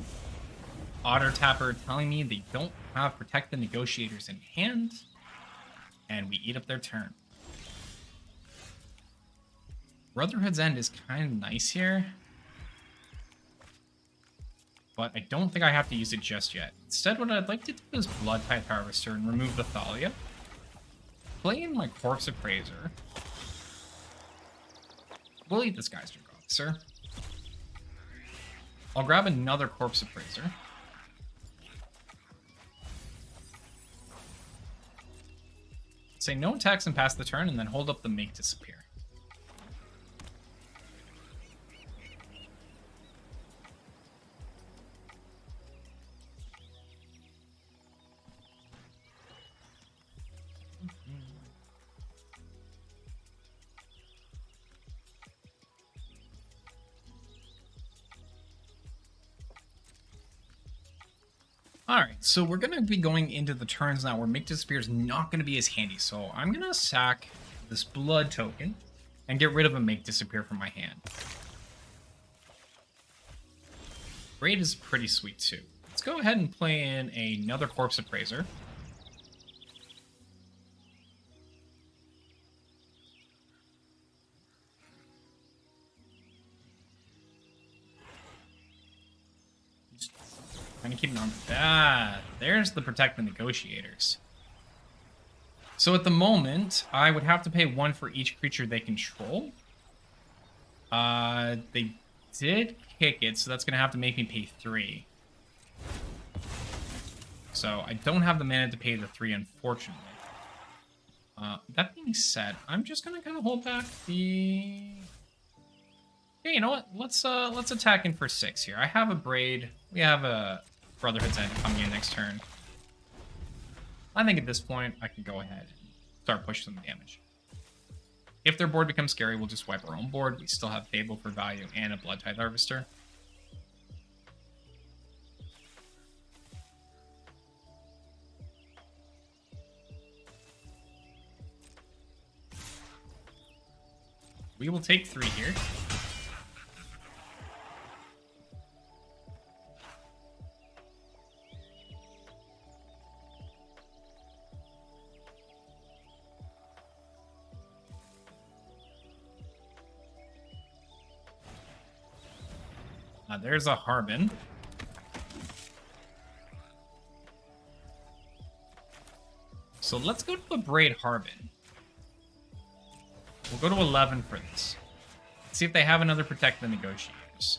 Otter Tapper telling me they don't have Protect the Negotiators in hand, and we eat up their turn. Brotherhood's End is kind of nice here. But I don't think I have to use it just yet. Instead, what I'd like to do is Blood Tithe Harvester and remove the Thalia. Play in my Corpse Appraiser. We'll eat this Geyser Officer. I'll grab another Corpse Appraiser. Say no attacks and pass the turn, and then hold up the Make Disappear. Alright, so we're going to be going into the turns now where Make Disappear is not going to be as handy. So I'm going to sack this Blood token and get rid of a Make Disappear from my hand. Braid is pretty sweet too. Let's go ahead and play in another Corpse Appraiser. Kind of keeping on. There's the Protect the Negotiators. So at the moment, I would have to pay 1 for each creature they control. They did kick it, so that's going to have to make me pay 3. So I don't have the mana to pay the 3, unfortunately. That being said, I'm just going to kind of hold back the... Yeah, you know what? Let's attack in for 6 here. I have a Braid. We have a Brotherhood's End coming in next turn. I think at this point, I can go ahead and start pushing some damage. If their board becomes scary, we'll just wipe our own board. We still have Fable for value and a Blood Tithe Harvester. We will take 3 here. There's a Harbin. So let's go to a Braid Harbin. We'll go to 11 for this. Let's see if they have another Protect the Negotiators.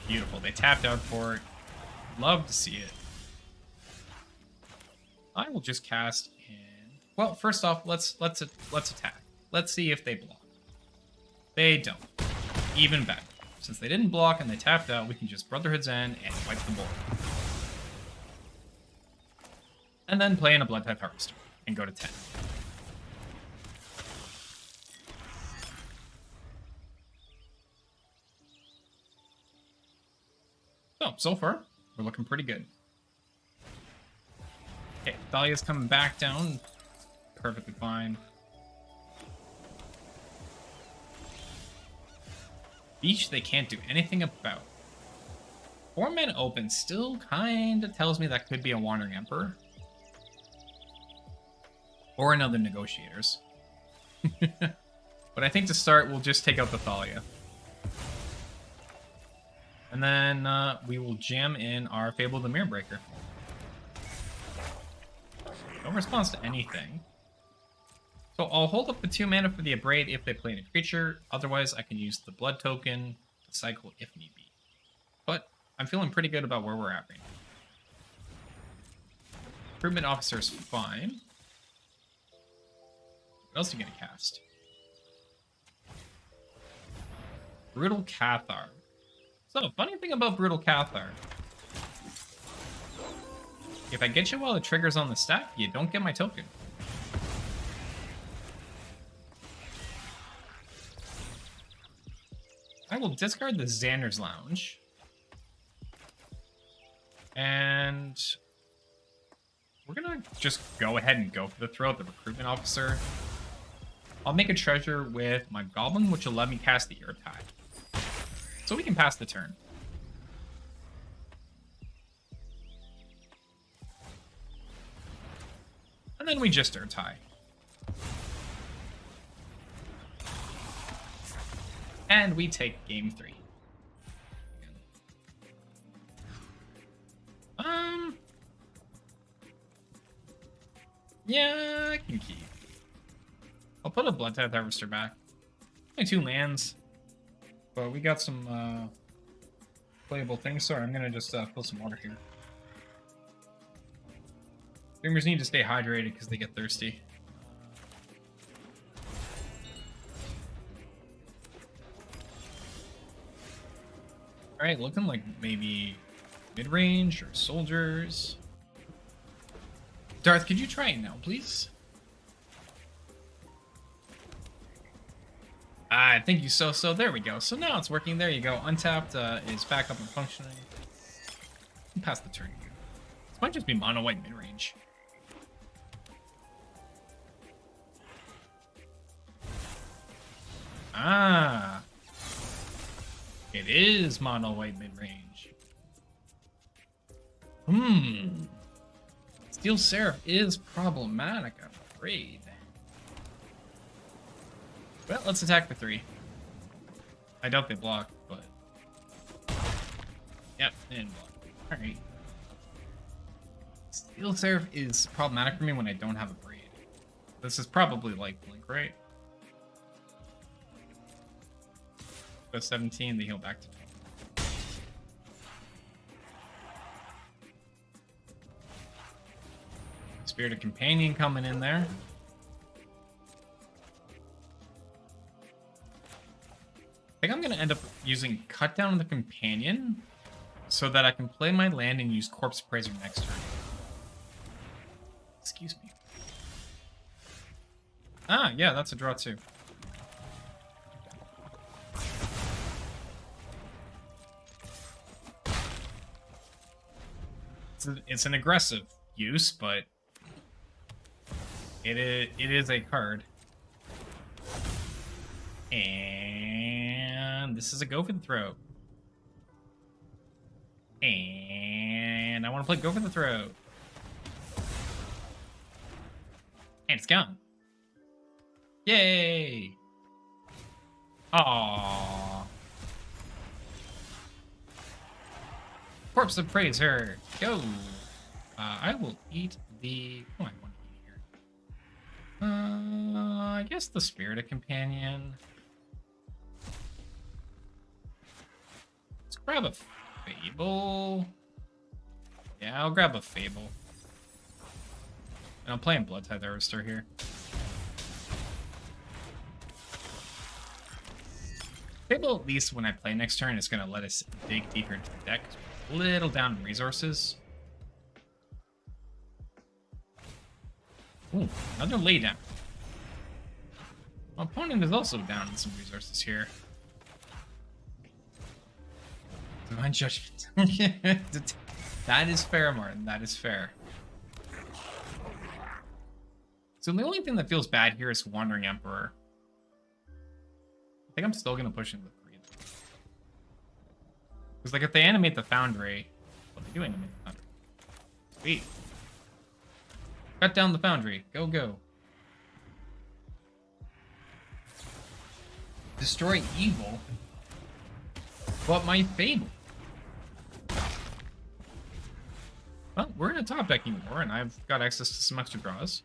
Beautiful. They tapped out for it. Love to see it. I will just cast in. Well, first off, let's attack. Let's see if they block. They don't. Even better. Since they didn't block and they tapped out, we can just Brotherhood's End and wipe the board. And then play in a Blood Tithe Harvester and go to 10. So far, we're looking pretty good. Okay, Thalia's coming back down. Perfectly fine. Beach they can't do anything about. 4-mana open still kind of tells me that could be a Wandering Emperor. Or another Negotiators. But I think to start, we'll just take out the Thalia. And then we will jam in our Fable the Mirror Breaker. No response to anything. So I'll hold up the 2 mana for the Abrade if they play a creature. Otherwise, I can use the Blood token to cycle if need be. But I'm feeling pretty good about where we're at right now. Recruitment Officer is fine. What else are you going to cast? Brutal Cathar. So, funny thing about Brutal Cathar. If I get you while the trigger's on the stack, you don't get my token. I will discard the Xander's Lounge. And we're going to just go ahead and go for the throw at the Recruitment Officer. I'll make a treasure with my Goblin, which will let me cast the Earth Tide. So we can pass the turn. then we just are tie. And we take game 3. Yeah, I can keep. I'll put a Blood Tithe Harvester back. Only 2 lands. But we got some playable things. Sorry, I'm gonna just fill some water here. Dreamers need to stay hydrated because they get thirsty. Alright, looking like maybe mid-range or soldiers. Darth, could you try it now, please? Thank you, so there we go. So now it's working. There you go. Untapped is back up and functioning. Pass the turn here. This might just be mono white mid-range. Ah. It is mono white mid-range. Steel Seraph is problematic, I'm afraid. Well, let's attack for 3. I doubt they block, but... Yep, they didn't block. Alright. Steel Seraph is problematic for me when I don't have a Braid. This is probably like Blink, right? Go 17, they heal back to 20. Spirited Companion coming in there. I think I'm going to end up using Cut Down on the Companion so that I can play my land and use Corpse Appraiser next turn. Excuse me. Ah, yeah, that's a draw too. It's an aggressive use, but it is a card. And this is a Go for the Throat. And I want to play Go for the Throat. And it's gone. Yay! Aww. Corpse Appraiser, go! I will eat the... Oh, I want to eat here. I guess the Spirited Companion. Let's grab a Fable. Yeah, I'll grab a Fable. And I'm playing Blood Tithe Harvester here. Fable, at least when I play next turn, is going to let us dig deeper into the deck. A little down in resources. Ooh, another laydown. My opponent is also down in some resources here. Divine Judgment. That is fair, Martin. That is fair. So the only thing that feels bad here is Wandering Emperor. I think I'm still going to push in with 3. Because, like, if they animate the Foundry... Well, they do animate the Foundry. Sweet. Cut down the Foundry. Go, go. Destroy evil. But my Fable. Well, we're in a top decking war, and I've got access to some extra draws.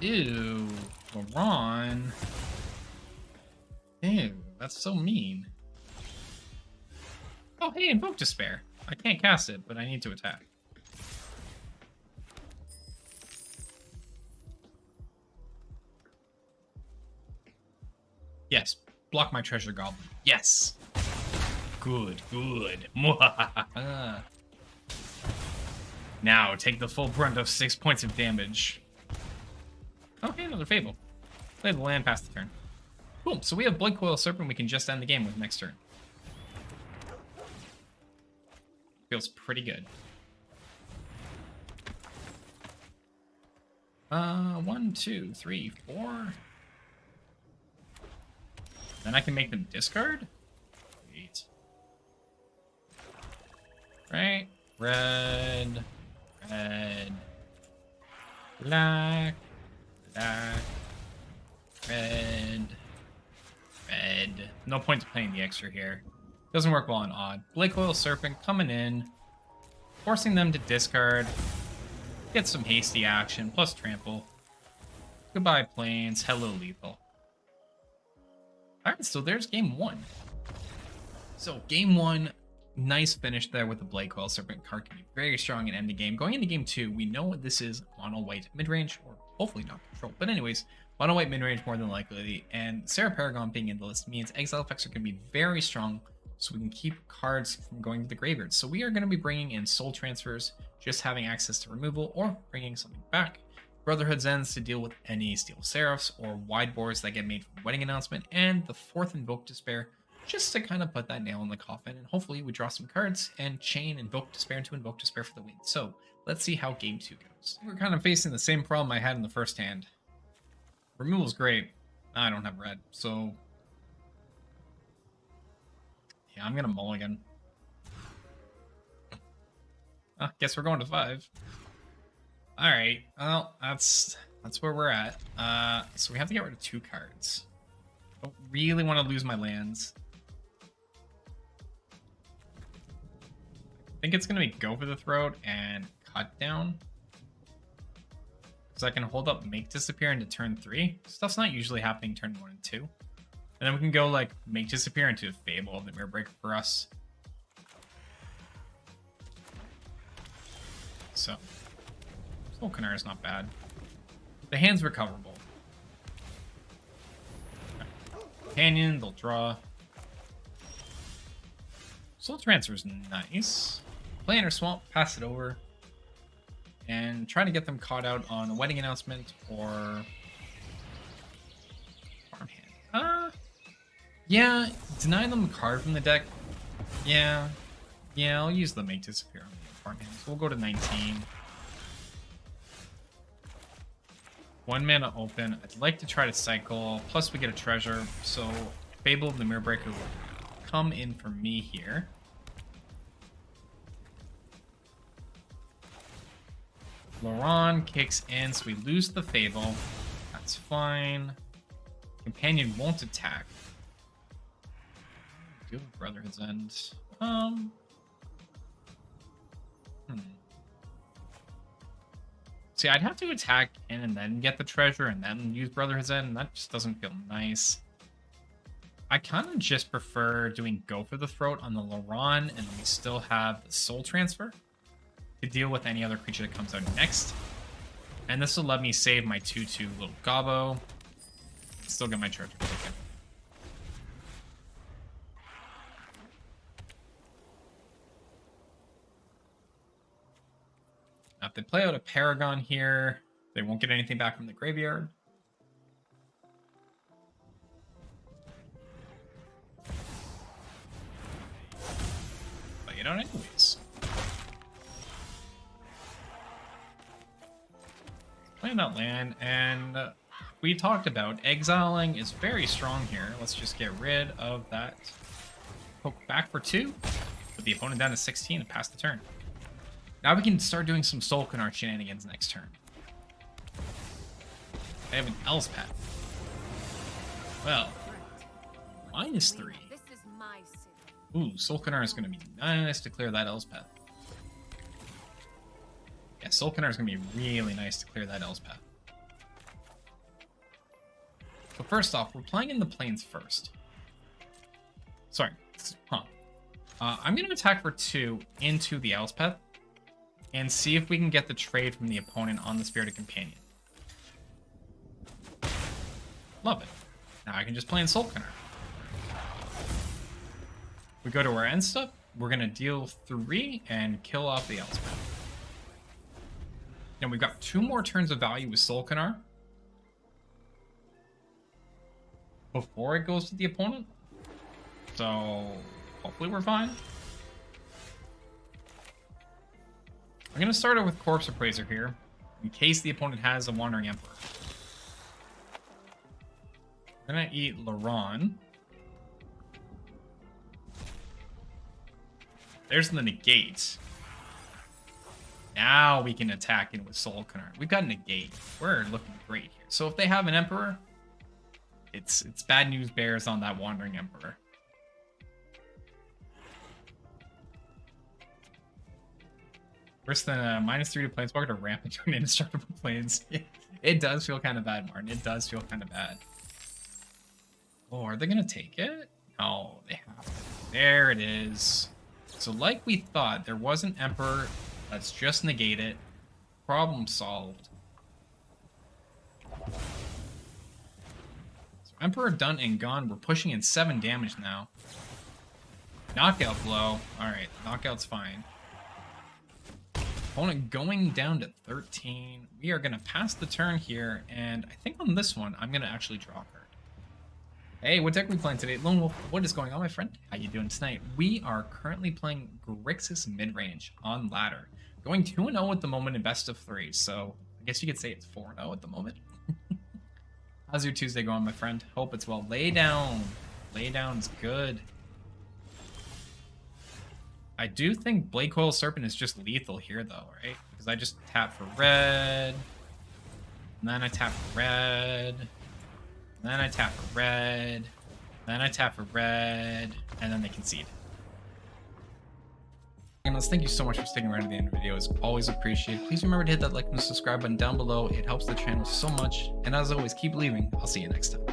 Ew. Laron. Ew, that's so mean. Oh, hey, Invoke Despair. I can't cast it, but I need to attack. Yes, block my Treasure Goblin. Yes. Good, good. Now, take the full brunt of 6 points of damage. Okay, another Fable. Play the land past the turn. Boom, so we have Blood Coil Serpent we can just end the game with next turn. Feels pretty good. 1, 2, 3, 4. Then I can make them discard? Sweet. Right, red, red. Black, black, red, red. No point to playing the extra here. Doesn't work well on odd. Blade Coil Serpent coming in, forcing them to discard. Get some hasty action, plus trample. Goodbye, planes. Hello, lethal. Alright, so there's game one. So, game one, nice finish there with the Blade Coil Serpent card. Can be very strong and end the game. Going into game two, we know this is mono white midrange, or hopefully not control. But anyways, mono white midrange more than likely. And Sarah Paragon being in the list means exile effects are going to be very strong, so we can keep cards from going to the graveyard. So we are going to be bringing in soul transfers, just having access to removal, or bringing something back. Brotherhood's Ends to deal with any Steel Seraphs or wide boards that get made from Wedding Announcement, and the fourth Invoke Despair, just to kind of put that nail in the coffin, and hopefully we draw some cards and chain Invoke Despair into Invoke Despair for the win. So let's see how game two goes. We're kind of facing the same problem I had in the first hand. Removal's great. I don't have red, so yeah, I'm gonna mulligan. Guess we're going to 5. All right, well, that's where we're at. So we have to get rid of 2 cards. Don't really want to lose my lands. I think it's gonna be Go for the Throat and Cut Down, because I can hold up Make Disappear into turn 3. Stuff's not usually happening turn 1 and 2. And then we can go like Make Disappear into a Fable of the Mirror Breaker for us. So Soul Canary is not bad. The hand's recoverable. Okay. Companion, they'll draw. Soul Transfer is nice. Play Inner Swamp, pass it over. And try to get them caught out on a Wedding Announcement or Farmhand. Yeah, deny them a card from the deck. Yeah, I'll use the Make Disappear on the Farmhand. So we'll go to 19. 1 mana open. I'd like to try to cycle. Plus we get a treasure. So Fable of the Mirror Breaker will come in for me here. Laron kicks in, so we lose the Fable. That's fine. Companion won't attack. Do have Brotherhood's End. See, I'd have to attack in and then get the treasure and then use Brotherhood's End, and that just doesn't feel nice. I kind of just prefer doing Go for the Throat on the Laron, and we still have the Soul Transfer to deal with any other creature that comes out next. And this will let me save my 2/2 little Gobbo. Still get my treasure taken. Now, if they play out a Paragon here, they won't get anything back from the graveyard. But you don't anyways. Playing that land, and we talked about exiling is very strong here. Let's just get rid of that. Poke back for 2. Put the opponent down to 16 and pass the turn. Now we can start doing some Soul Canard shenanigans next turn. I have an Elspeth. Well, -3. This is my city. Ooh, Soul Canard is going to be nice to clear that Elspeth. Yeah, Soul Canard is going to be really nice to clear that Elspeth. So first off, we're playing in the plains first. Sorry. I'm going to attack for 2 into the Elspeth and see if we can get the trade from the opponent on the Spirited Companion. Love it. Now I can just play in Soul Canard. We go to our end step. We're going to deal 3 and kill off the Elspeth. Now we've got 2 more turns of value with Soul Canard before it goes to the opponent. So hopefully we're fine. I'm going to start out with Corpse Appraiser here, in case the opponent has a Wandering Emperor. I'm going to eat Laron. There's the negate. Now we can attack in with Soul Canard. We've got Negate. We're looking great here. So if they have an Emperor, it's bad news bears on that Wandering Emperor. Worse than a -3 to Planeswalker to ramp into an indestructible planes. It does feel kind of bad, Martin. It does feel kind of bad. Oh, are they going to take it? No, they have. There it is. So like we thought, there was an Emperor. Let's just negate it. Problem solved. So Emperor done and gone. We're pushing in 7 damage now. Knockout blow. Alright, knockout's fine. Opponent going down to 13. We are going to pass the turn here, and I think on this one, I'm going to actually draw a card. Hey, what deck are we playing today? Lone Wolf, what is going on, my friend? How you doing tonight? We are currently playing Grixis Midrange on ladder. Going 2-0 at the moment in best of 3, so I guess you could say it's 4-0 at the moment. How's your Tuesday going, my friend? Hope it's well. Lay down. Lay down's good. I do think Blade Coil Serpent is just lethal here, though, right? Because I just tap for red, and then I tap for red, and then I tap for red, and then I tap for red, and then they concede. Guys, thank you so much for sticking around to the end of the video. It's always appreciated. Please remember to hit that like and subscribe button down below. It helps the channel so much. And as always, keep believing. I'll see you next time.